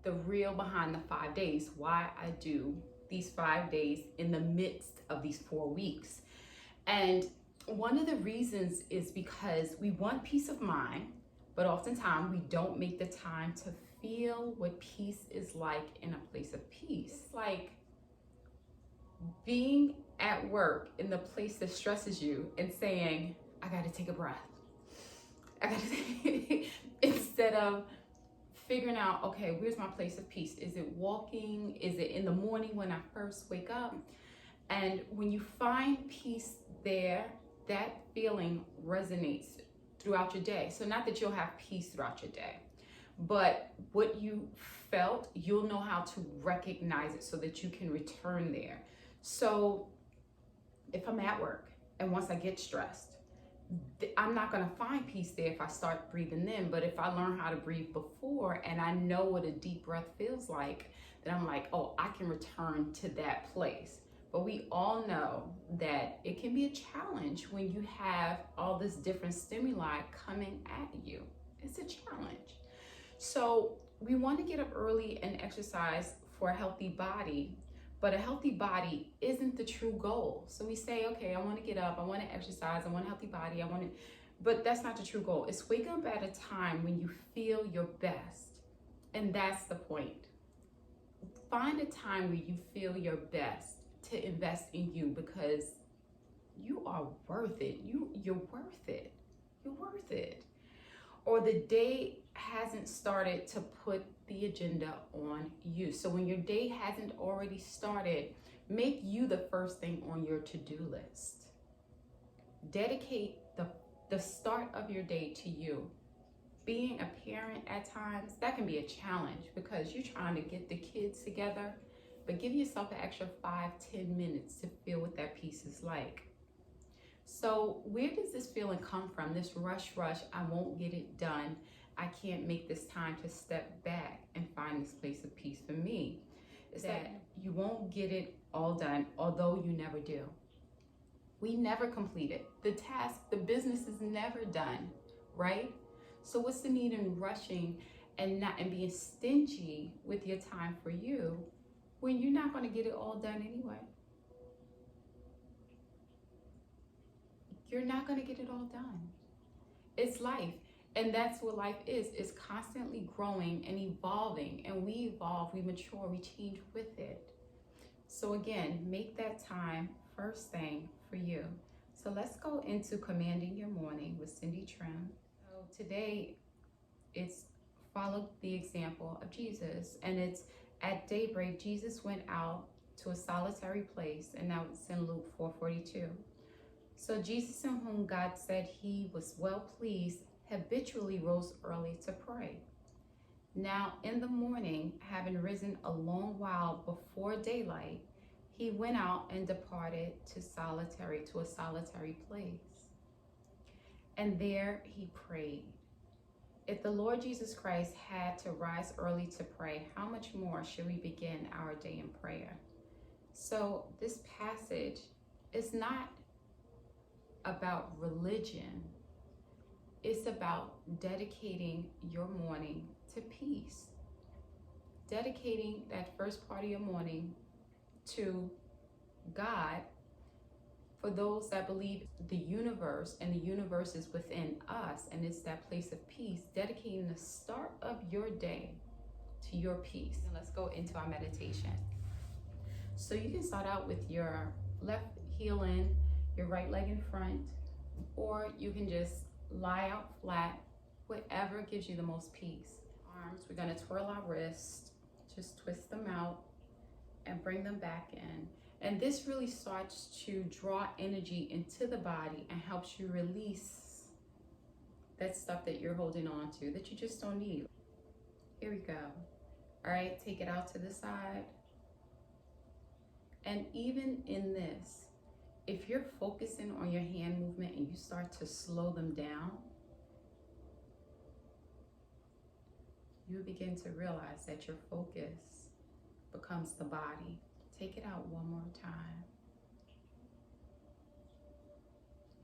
The real behind the 5 days, why I do these 5 days in the midst of these 4 weeks. And one of the reasons is because we want peace of mind, but oftentimes we don't make the time to feel what peace is like in a place of peace. It's like being at work in the place that stresses you and saying, I gotta take a breath. I gotta instead of figuring out, okay, where's my place of peace? Is it walking? Is it in the morning when I first wake up? And when you find peace there, that feeling resonates throughout your day. So not that you'll have peace throughout your day, but what you felt, you'll know how to recognize it so that you can return there. So if I'm at work and once I get stressed, I'm not going to find peace there if I start breathing in. But if I learn how to breathe before and I know what a deep breath feels like, then I'm like, oh, I can return to that place. But we all know that it can be a challenge when you have all this different stimuli coming at you. It's a challenge. So we want to get up early and exercise for a healthy body. But a healthy body isn't the true goal. So we say, okay, I want to get up, I want to exercise, I want a healthy body, but that's not the true goal. It's wake up at a time when you feel your best. And that's the point. Find a time where you feel your best to invest in you, because you are worth it. You're worth it. You're worth it. Or the day hasn't started to put the agenda on you. So when your day hasn't already started, make you the first thing on your to-do list. Dedicate the start of your day to you. Being a parent at times, that can be a challenge because you're trying to get the kids together, but give yourself an extra 5-10 minutes to feel what that peace is like. So where does this feeling come from? This rush, I won't get it done. I can't make this time to step back and find this place of peace. For me, is that you won't get it all done, although you never do. We never complete it. The task, the business is never done, right? So what's the need in rushing and being stingy with your time for you when you're not going to get it all done anyway? You're not going to get it all done. It's life. And that's what life is. It's constantly growing and evolving. And we evolve, we mature, we change with it. So again, make that time first thing for you. So let's go into Commanding Your Morning with Cindy Trimm. So today, it's follow the example of Jesus. And it's at daybreak, Jesus went out to a solitary place. And now it's in Luke 4:42. So Jesus, in whom God said he was well pleased, habitually rose early to pray. Now in the morning, having risen a long while before daylight, he went out and departed to a solitary place. And there he prayed. If the Lord Jesus Christ had to rise early to pray, how much more should we begin our day in prayer? So this passage is not about religion. It's about dedicating your morning to peace. Dedicating that first part of your morning to God. For those that believe the universe and the universe is within us and it's that place of peace, dedicating the start of your day to your peace. And let's go into our meditation. So you can start out with your left heel in, your right leg in front, or you can just lie out flat, whatever gives you the most peace. Arms, we're going to twirl our wrists, just twist them out and bring them back in. And this really starts to draw energy into the body and helps you release that stuff that you're holding on to that you just don't need. Here we go. All right, take it out to the side. And even in this, if you're focusing on your hand movement and you start to slow them down, you begin to realize that your focus becomes the body. Take it out one more time.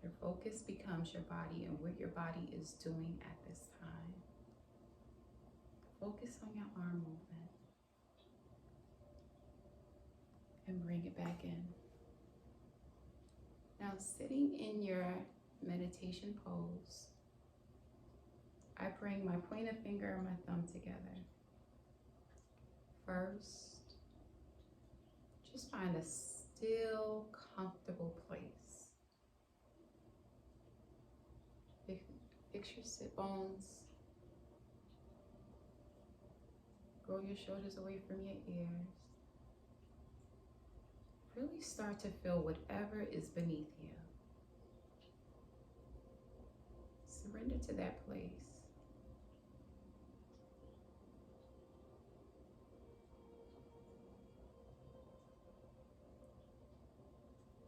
Your focus becomes your body and what your body is doing at this time. Focus on your arm movement and bring it back in. Now, sitting in your meditation pose, I bring my pointer finger and my thumb together. First, just find a still, comfortable place. Fix your sit bones. Roll your shoulders away from your ears. Really start to feel whatever is beneath you. Surrender to that place.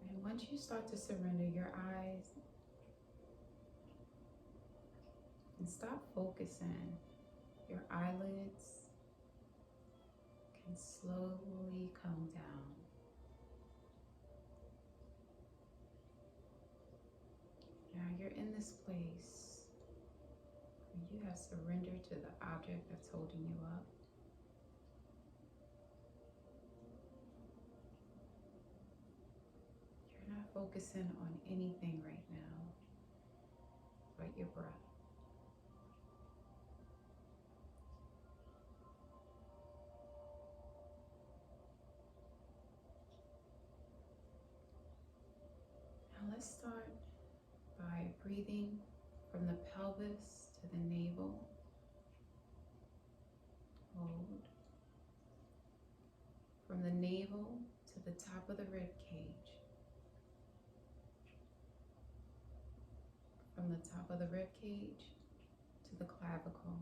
And once you start to surrender your eyes, and stop focusing, your eyelids can slowly come down. Now you're in this place where you have surrendered to the object that's holding you up. You're not focusing on anything right now but your breath. Now let's start by breathing from the pelvis to the navel. Hold. From the navel to the top of the rib cage. From the top of the rib cage to the clavicle.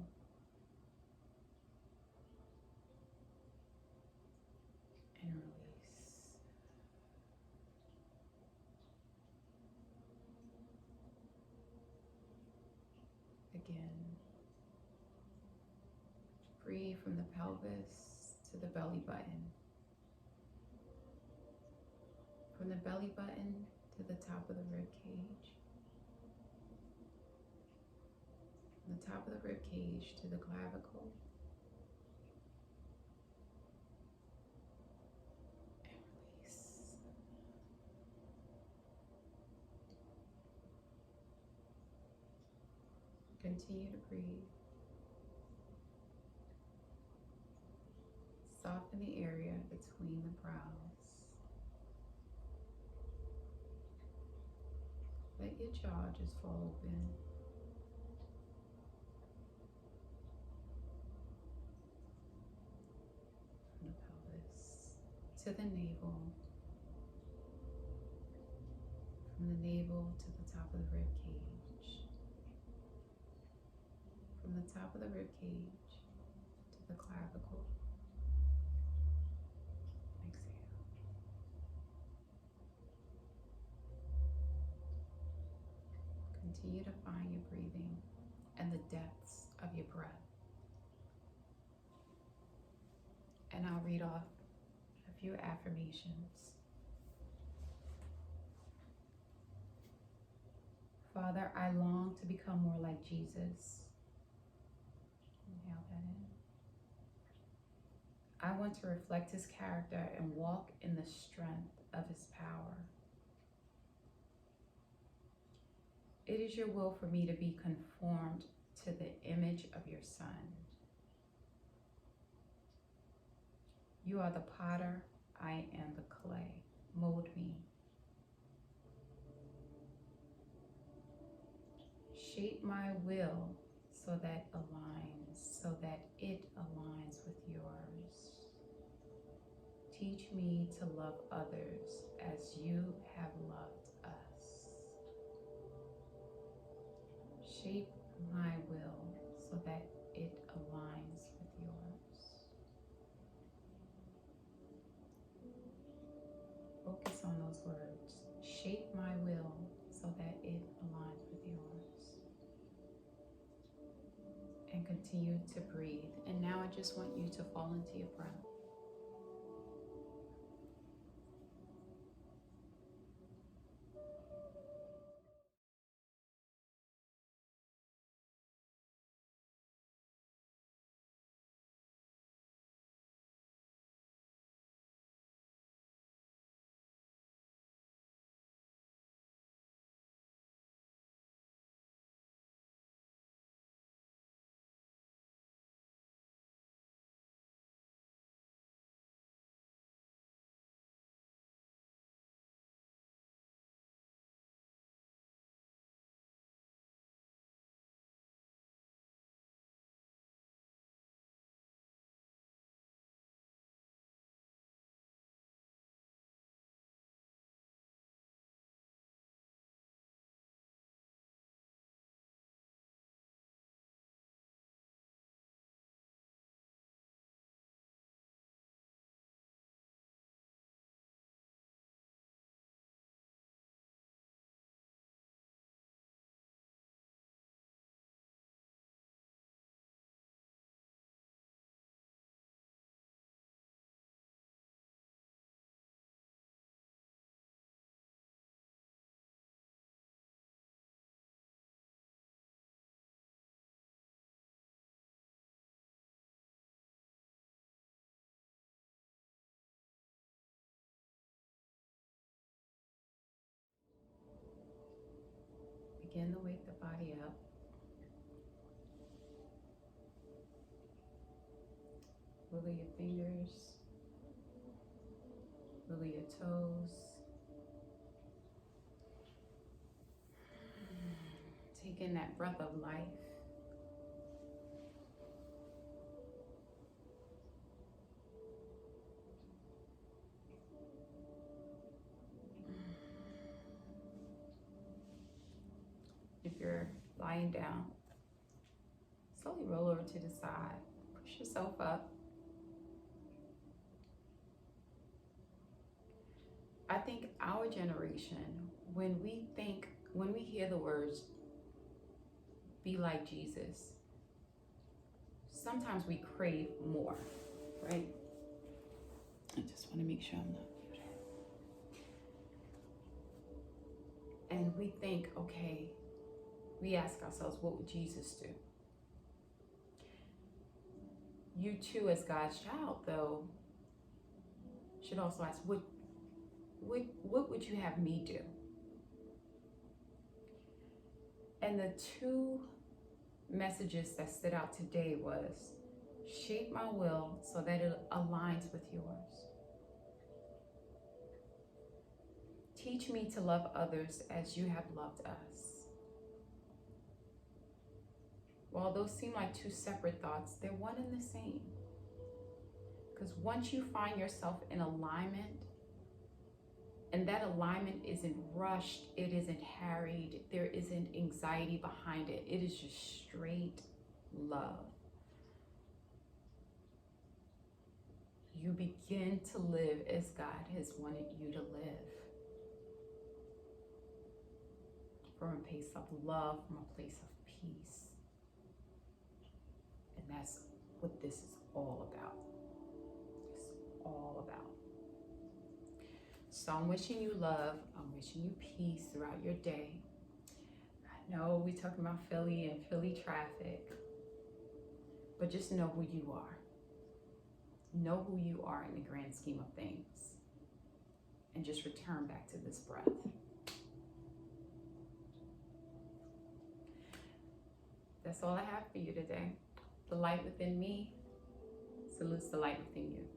And release. Again. Breathe from the pelvis to the belly button. From the belly button to the top of the rib cage. From the top of the rib cage to the clavicle. And release. Continue to breathe. Soften the area between the brows. Let your jaw just fall open. From the pelvis to the navel. From the navel to the top of the rib cage. From the top of the rib cage to the clavicle. Continue to find your breathing and the depths of your breath. And I'll read off a few affirmations. Father, I long to become more like Jesus. Inhale that in. I want to reflect his character and walk in the strength of his power. It is your will for me to be conformed to the image of your Son. You are the potter, I am the clay. Mold me. Shape my will so that it aligns with yours. Teach me to love others as you have loved us. Shape my will so that it aligns with yours. Focus on those words. Shape my will so that it aligns with yours. And continue to breathe. And now I just want you to fall into your breath. body up. Wiggle your fingers. Wiggle your toes. Take in that breath of life. If you're lying down, slowly roll over to the side. Push yourself up. I think our generation, when we hear the words, be like Jesus, sometimes we crave more, right? I just want to make sure I'm not muted. And we think, okay, we ask ourselves, what would Jesus do? You too, as God's child, though, should also ask, what would you have me do? And the two messages that stood out today was, shape my will so that it aligns with yours. Teach me to love others as you have loved us. While those seem like two separate thoughts, they're one and the same. Because once you find yourself in alignment, and that alignment isn't rushed, it isn't harried, there isn't anxiety behind it, it is just straight love. You begin to live as God has wanted you to live. From a place of love, from a place of peace. And that's what this is all about. It's all about. So I'm wishing you love. I'm wishing you peace throughout your day. I know we're talking about Philly and Philly traffic, but just know who you are. Know who you are in the grand scheme of things. And just return back to this breath. That's all I have for you today. The light within me salutes the light within you.